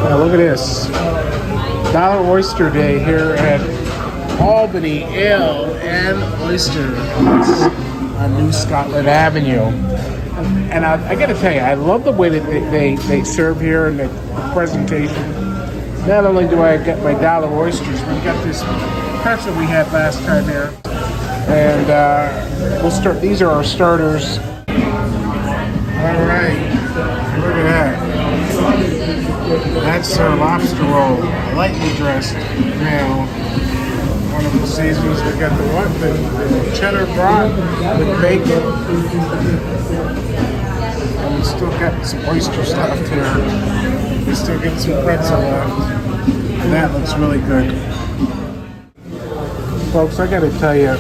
Now look at this. Dollar Oyster Day here at Albany Ale and Oyster on New Scotland Avenue. And I got to tell you, I love the way that they serve here and the presentation. Not only do I get my dollar oysters, but we got this pretzel we had last time here. And we'll start. These are our starters. All right, look at that. That's our lobster roll, lightly dressed now. Wonderful seasonings. We got the what? The cheddar broth with bacon. And we still got some oyster stuff here. We still get some pretzel left. And that looks really good. Folks, I gotta tell you,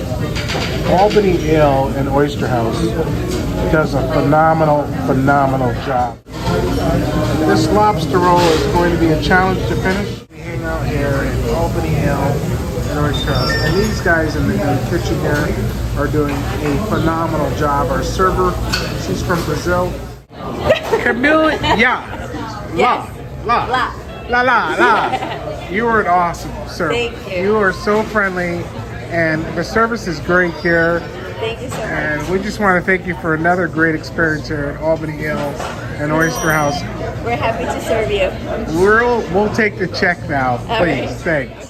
Albany Ale and Oyster House does a phenomenal job. This lobster roll is going to be a challenge to finish. We hang out here at Albany Ale and Oyster House, and these guys in the kitchen here are doing a phenomenal job. Our server, she's from Brazil. Camille, La. You were an awesome server. Thank you. You are so friendly, and the service is great here. Thank you so much. And we just want to thank you for another great experience here at Albany Ale and Oyster House. We're happy to serve you. We'll take the check now, please. All right. Thanks.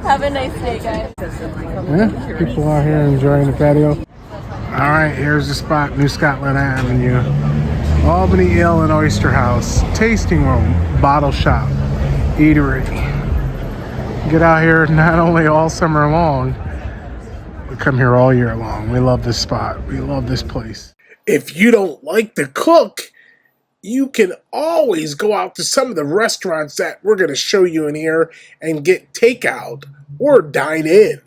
Have a nice day, guys. Yeah, people out here enjoying the patio. All right, here's the spot, New Scotland Avenue. Albany Ale and Oyster House, tasting room, bottle shop, eatery. Get out here not only all summer long, we come here all year long. We love this spot. We love this place. If you don't like to cook, you can always go out to some of the restaurants that we're going to show you in here and get takeout or dine in.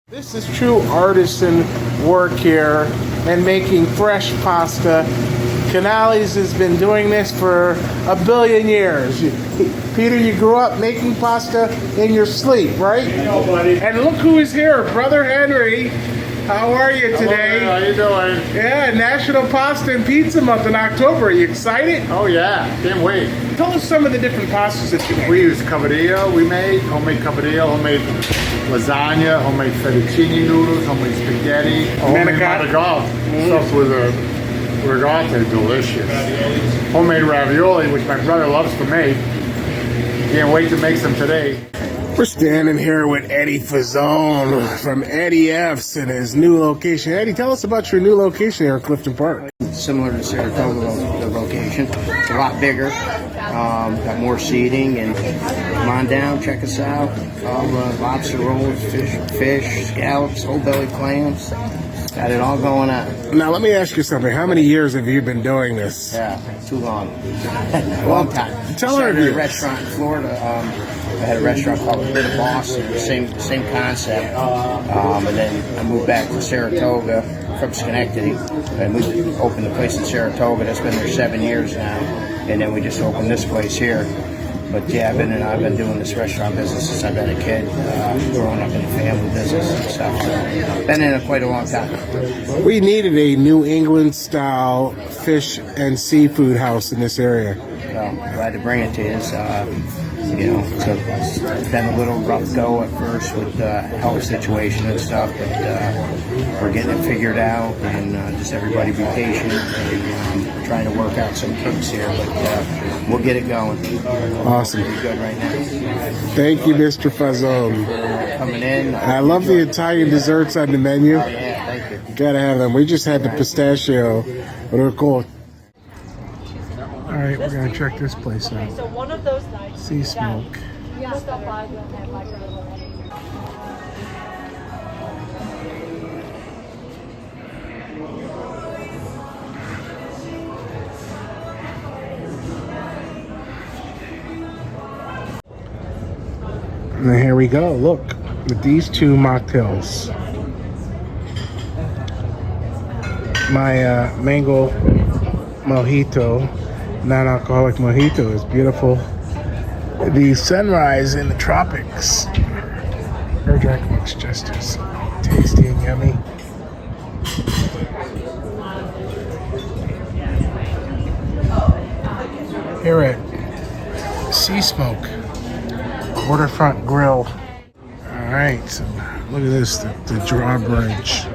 This is true artisan work here and making fresh pasta. Canales has been doing this for 1 billion years. Peter, you grew up making pasta in your sleep, right? I know, buddy. And look who is here, Brother Henry. How are you today? Hello, how you doing? Yeah, National Pasta and Pizza Month in October. Are you excited? Oh yeah, can't wait. Tell us some of the different pastas that you make. We use cavadilla, we made homemade cavadilla, homemade lasagna, homemade fettuccine noodles, homemade spaghetti, homemade manigault, stuff with a ricotta, delicious. Homemade ravioli, which my brother loves to make. Can't wait to make some today. We're standing here with Eddie Fazone from Eddie F's in his new location. Eddie, tell us about your new location here in Clifton Park. Similar to Saratoga, the location. It's a lot bigger. Got more seating, and come on down, check us out. All the lobster rolls, fish, scallops, whole belly clams. Got it all going on. Now, let me ask you something. How many years have you been doing this? Yeah, too long. A long time. Tell our Started viewers. a restaurant in Florida. I had a restaurant called The Boss, same concept. And then I moved back to Saratoga from Schenectady, and we opened the place in Saratoga. That's been there 7 years now, and then we just opened this place here. But yeah, I've been doing this restaurant business since I've been a kid, growing up in the family business and stuff. So been in it quite a long time. We needed a New England style fish and seafood house in this area. Well, glad to bring it to you. So it's been a little rough go at first with the health situation and stuff, but we're getting it figured out, and just everybody be patient and trying to work out some kinks here, but we'll get it going. Awesome. We're good right now. Thank you, Mr. Fazone. coming in. I love the Italian desserts on the menu. Oh, yeah, thank you. Gotta have them. We just had the pistachio, but they're cool. All right, we're gonna check this place out. So one of those nights. Sea smoke. And then here we go. Look, with these two mocktails. My mango mojito, non-alcoholic mojito, is beautiful. The sunrise in the tropics. Her drink looks just as tasty and yummy. Here at Sea Smoke Waterfront Grill. All right, so look at this, the drawbridge.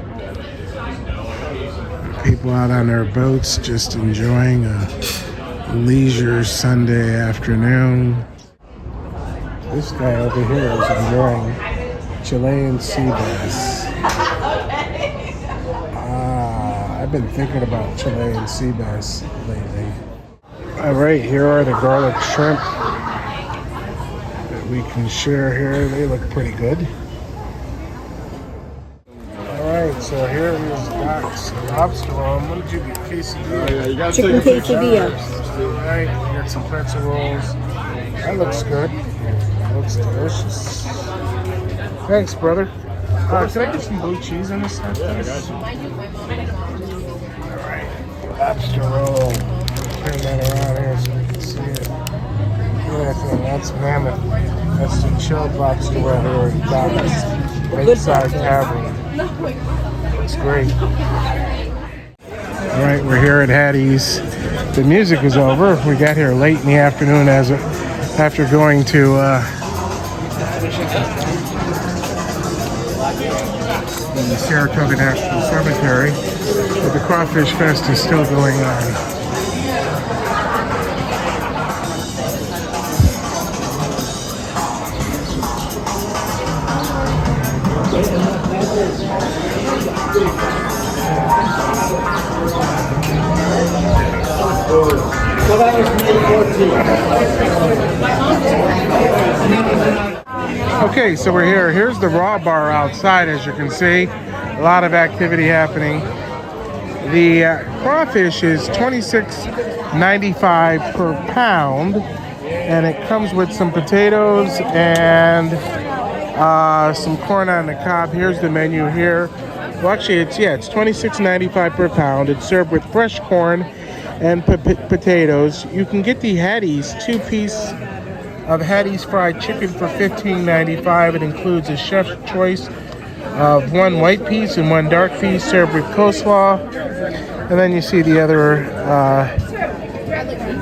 People out on their boats just enjoying a leisure Sunday afternoon. This guy over here is enjoying Chilean Sea Bass. I've been thinking about Chilean Sea Bass lately. All right, here are the garlic shrimp that we can share here. They look pretty good. Alright, so here is Doc's lobster roll. What did you get? Quesadilla? Chicken quesadilla. Alright, you got some pretzel rolls. That looks good. Looks delicious. Thanks, brother. Can I get some blue cheese on this side? Yeah, I got you. Alright, lobster roll. Turn that around here so we can see it. Look at that thing. That's mammoth. That's the chilled lobster roll here at Doc's Lakeside Tavern. It's great. All right, we're here at Hattie's. The music is over. We got here late in the afternoon after going to the Saratoga National Cemetery. But the Crawfish Fest is still going on. Okay, so we're here. Here's the raw bar outside, as you can see. A lot of activity happening. The crawfish is $26.95 per pound, and it comes with some potatoes and some corn on the cob. Here's the menu here. Well, actually, it's $26.95 per pound. It's served with fresh corn and potatoes. You can get the Hattie's 2-piece of Hattie's fried chicken for $15.95. It includes a chef's choice of 1 white piece and 1 dark piece served with coleslaw. And then you see the other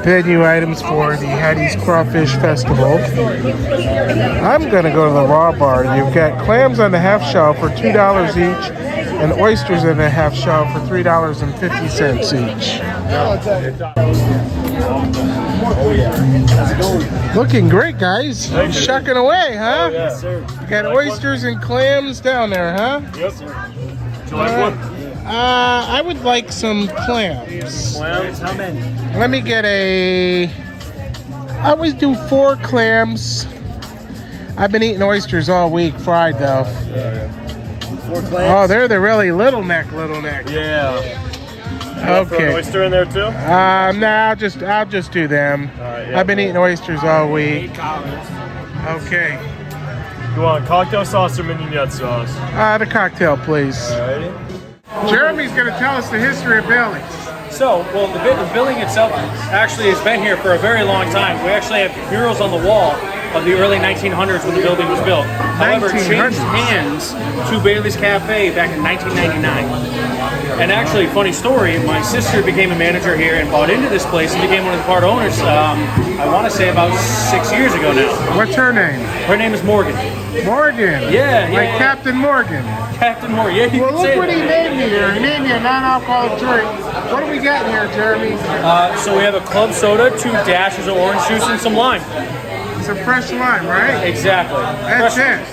venue items for the Hattie's Crawfish Festival. I'm gonna go to the raw bar. You've got clams on the half shell for $2 each and oysters in the half shell for $3.50 each. Looking great, guys. Shucking away, huh? Yes, sir. You got oysters and clams down there, huh? Yes, sir. Would you like one? I would like some clams. Clams? How many? Let me get I always do 4 clams. I've been eating oysters all week, fried though. 4 clams? Oh, they're the really little neck. Yeah. Okay. Throw an oyster in there too? Nah, I'll just do them. Yeah, I've been eating oysters all week. Okay. You want cocktail sauce or mignonette sauce? The cocktail, please. Alrighty. Jeremy's going to tell us the history of Billy's. So, well, the building itself actually has been here for a very long time. We actually have murals on the wall of the early 1900s when the building was built. However, it changed hands to Bailey's Cafe back in 1999. And actually, funny story, my sister became a manager here and bought into this place and became one of the part owners, I want to say about 6 years ago now. What's her name? Her name is Morgan. Morgan. Yeah. Like Captain Morgan. Captain Morgan. Yeah, you Well, can look say what he that. made me here. He made me a non-alcoholic drink. What do we got in here, Jeremy? So we have a club soda, 2 dashes of orange juice, and some lime. Some fresh lime, right? Exactly. That's Fresh- it.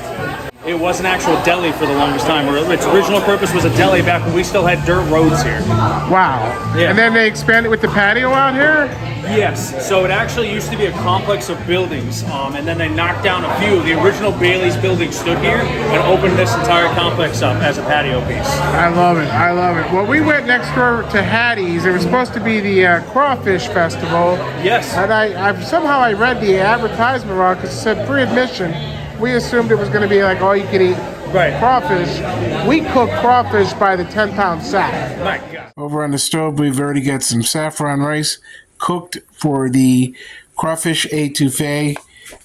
It was an actual deli for the longest time. Its original purpose was a deli back when we still had dirt roads here. Wow. Yeah. And then they expanded with the patio out here? Yes, so it actually used to be a complex of buildings, and then they knocked down a few. The original Bailey's building stood here and opened this entire complex up as a patio piece. I love it. I love it. Well, we went next door to Hattie's. It was supposed to be the Crawfish Festival. Yes. And I somehow I read the advertisement wrong because it said free admission. We assumed it was going to be like all you could eat crawfish. We cook crawfish by the 10-pound sack. My God. Over on the stove, we've already got some saffron rice cooked for the crawfish Etoufée.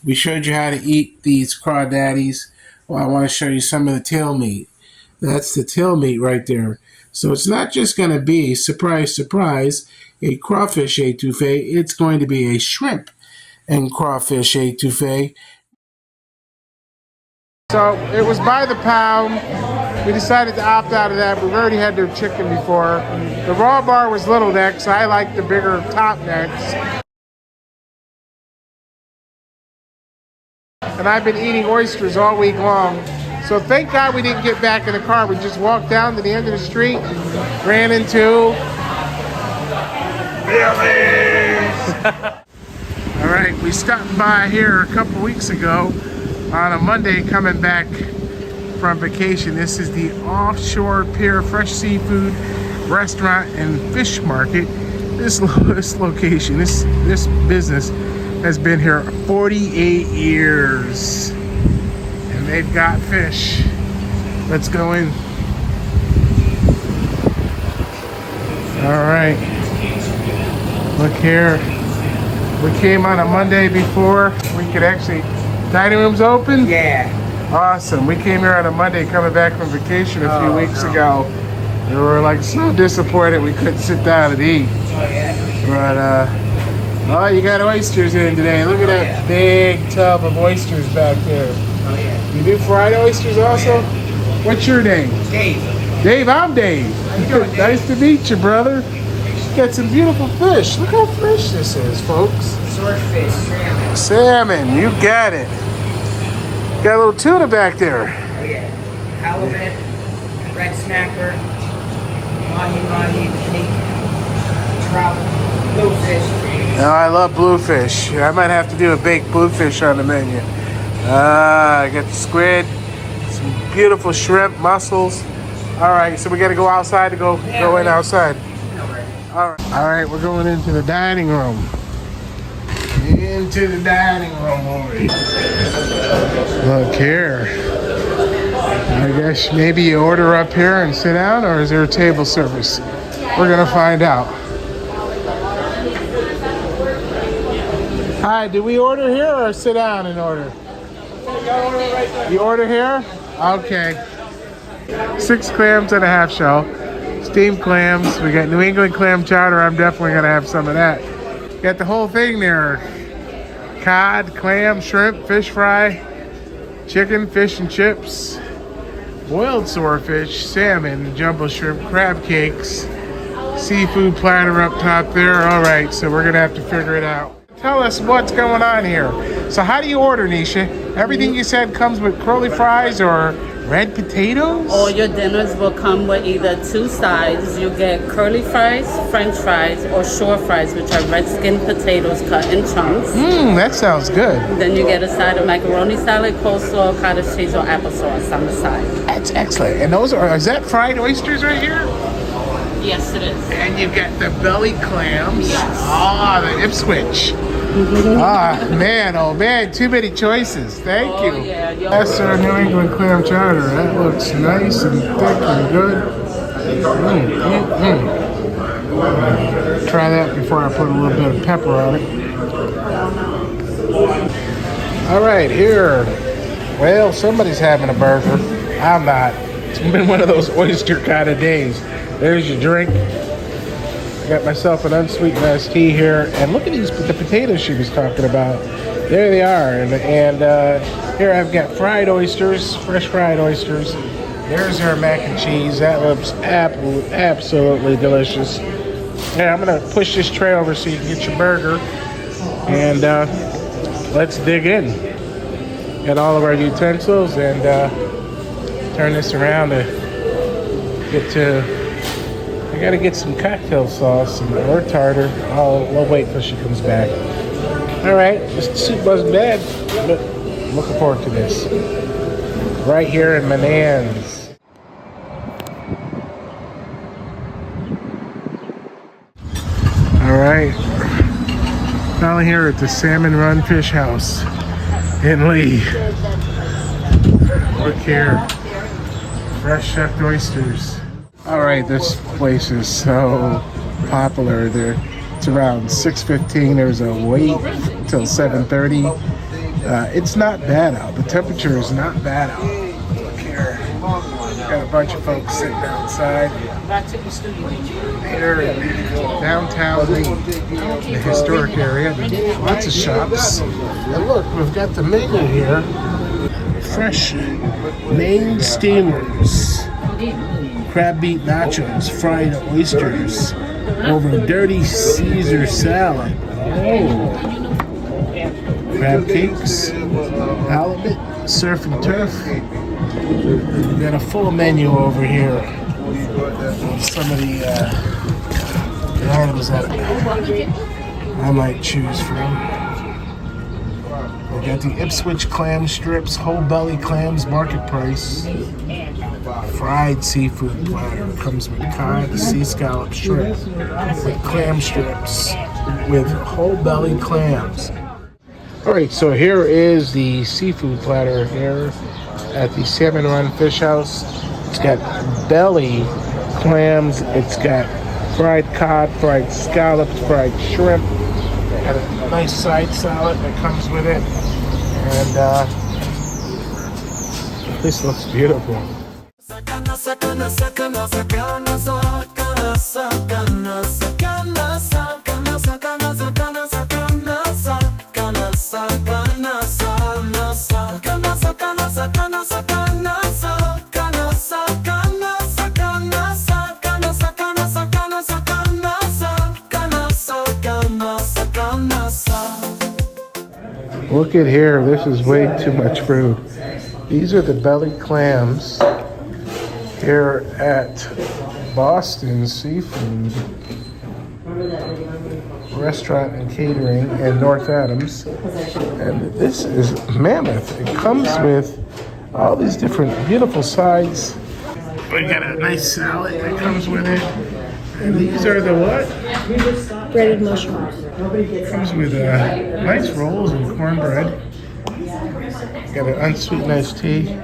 We showed you how to eat these crawdaddies. Well, I want to show you some of the tail meat. That's the tail meat right there. So it's not just going to be, surprise, surprise, a crawfish Etoufée. It's going to be a shrimp and crawfish Etoufée. So it was by the pound. We decided to opt out of that. We've already had their chicken before. The raw bar was little necks. I like the bigger top necks. And I've been eating oysters all week long. So thank God we didn't get back in the car. We just walked down to the end of the street, ran into Billy's. All right, we stopped by here a couple weeks ago on a Monday coming back from vacation. This is the Offshore Pier Fresh Seafood Restaurant and Fish Market. This location, this business has been here 48 years. And they've got fish. Let's go in. All right. Look here. We came on a Monday before we could actually, dining room's open? Yeah. Awesome. We came here on a Monday coming back from vacation a few weeks ago. We were like so disappointed we couldn't sit down and eat. But oh, you got oysters in today. Look at that big tub of oysters back there. You do fried oysters also? What's your name? Dave. Dave, I'm Dave. Nice to meet you, brother. Got some beautiful fish. Look how fresh this is, folks. Swordfish, salmon. Salmon, you got it. Got a little tuna back there. Oh yeah. Halibut, red snapper, mahi, pink, trout, bluefish. Oh, I love bluefish. I might have to do a baked bluefish on the menu. I got the squid, some beautiful shrimp, mussels. All right, so we got to go outside to go in outside. All right, we're going into the dining room. Into the dining room over here. Look here. I guess maybe you order up here and sit down, or is there a table service? We're gonna find out. Hi, do we order here or sit down and order? You order here? Okay. 6 clams and a half shell. Steamed clams. We got New England clam chowder. I'm definitely gonna have some of that. Got the whole thing there. Cod, clam, shrimp, fish fry, chicken, fish and chips, boiled swordfish, salmon, jumbo shrimp, crab cakes, seafood platter up top there. All right, so we're gonna have to figure it out. Tell us what's going on here. So how do you order, Nisha? Everything you said comes with curly fries or red potatoes? All your dinners will come with either 2 sides. You get curly fries, french fries, or shore fries, which are red skin potatoes cut in chunks. That sounds good. Then you get a side of macaroni salad, coleslaw, cottage cheese, or applesauce on the side. That's excellent. And those are, is that fried oysters right here? Yes, it is. And you've got the belly clams. Yes. Ah, the Ipswich. Oh man, too many choices. Thank you. Yeah, That's our New England clam chowder. That looks nice and thick and good. Try that before I put a little bit of pepper on it. All right, here. Well, somebody's having a burger. I'm not. It's been one of those oyster kind of days. There's your drink. I got myself an unsweetened iced tea here, and look at the potatoes she was talking about. There they are, and here I've got fried oysters, fresh fried oysters. There's our mac and cheese. That looks absolutely delicious. Yeah, I'm gonna push this tray over so you can get your burger, and let's dig in. Got all of our utensils, and turn this around to get to. I gotta get some cocktail sauce or tartar. We'll wait till she comes back. All right, this soup wasn't bad, but I'm looking forward to this. Right here in Manans. All right, finally here at the Salmon Run Fish House in Lee. Look here, fresh shucked oysters. All right, this place is so popular. It's around 6:15. There's a wait till 7:30. It's not bad out. The temperature is not bad out. Look here, got a bunch of folks sitting outside. Here in downtown Lee, the historic area. Lots of shops. And look, we've got the menu here. Fresh Maine steamers, crab meat nachos, fried oysters, over dirty Caesar salad. Oh, crab cakes, halibut, surf and turf. We got a full menu over here. Some of the items that I might choose from. We got the Ipswich clam strips, whole belly clams, market price. Fried seafood platter comes with cod, sea scallop shrimp, with clam strips, with whole belly clams. All right, so here is the seafood platter here at the Salmon Run Fish House. It's got belly clams, it's got fried cod, fried scallops, fried shrimp, got a nice side salad that comes with it, and this looks beautiful. Look at here, this is way too much fruit. These are the belly clams here at Boston Seafood Restaurant and Catering in North Adams. And this is mammoth. It comes with all these different beautiful sides. We got a nice salad that comes with it. And these are the what? Breaded mushrooms. Comes with nice rolls and cornbread. Got an unsweetened iced tea.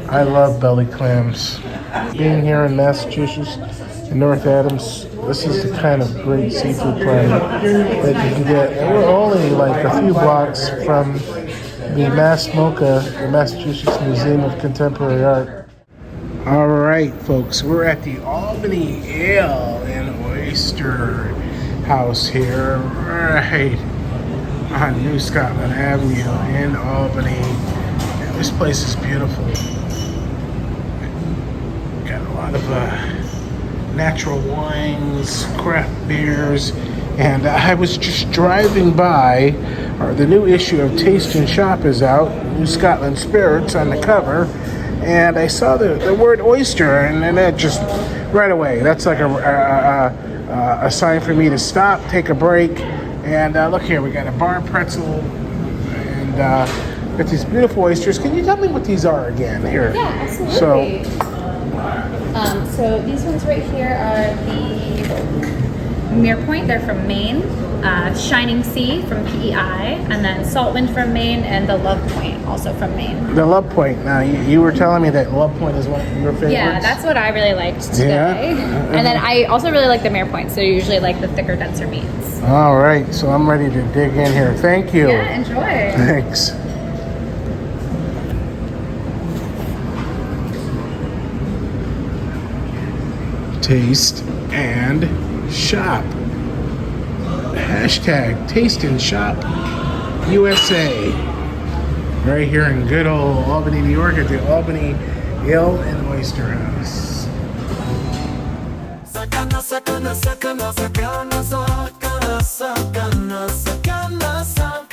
I love belly clams. Being here in Massachusetts, in North Adams, this is the kind of great seafood platter that you can get. And we're only like a few blocks from the MassMoCA, the Massachusetts Museum of Contemporary Art. All right, folks, we're at the Albany Ale and Oyster House here, right on New Scotland Avenue in Albany. And this place is beautiful. Got a lot of natural wines, craft beers, and I was just driving by. The new issue of Taste and Shop is out, New Scotland Spirits on the cover, and I saw the word oyster, and then that just right away, that's like a sign for me to stop, take a break, and look here, we got a bar pretzel, and got these beautiful oysters. Can you tell me what these are again here? Yeah, absolutely. So these ones right here are the Mere Point. They're from Maine. Shining Sea from PEI, and then Saltwind from Maine, and the Love Point also from Maine. The Love Point. Now you were telling me that Love Point is one of your favorites. Yeah, that's what I really liked today. Yeah. And then I also really like the Mere Point, so I usually like the thicker, denser meats. All right, so I'm ready to dig in here. Thank you. Yeah, enjoy. Thanks. Taste and shop. Hashtag Taste and Shop USA. Right here in good old Albany, New York at the Albany Ale and Oyster House. Sakana, sakana, sakana, sakana, sakana, sakana, sakana, sakana.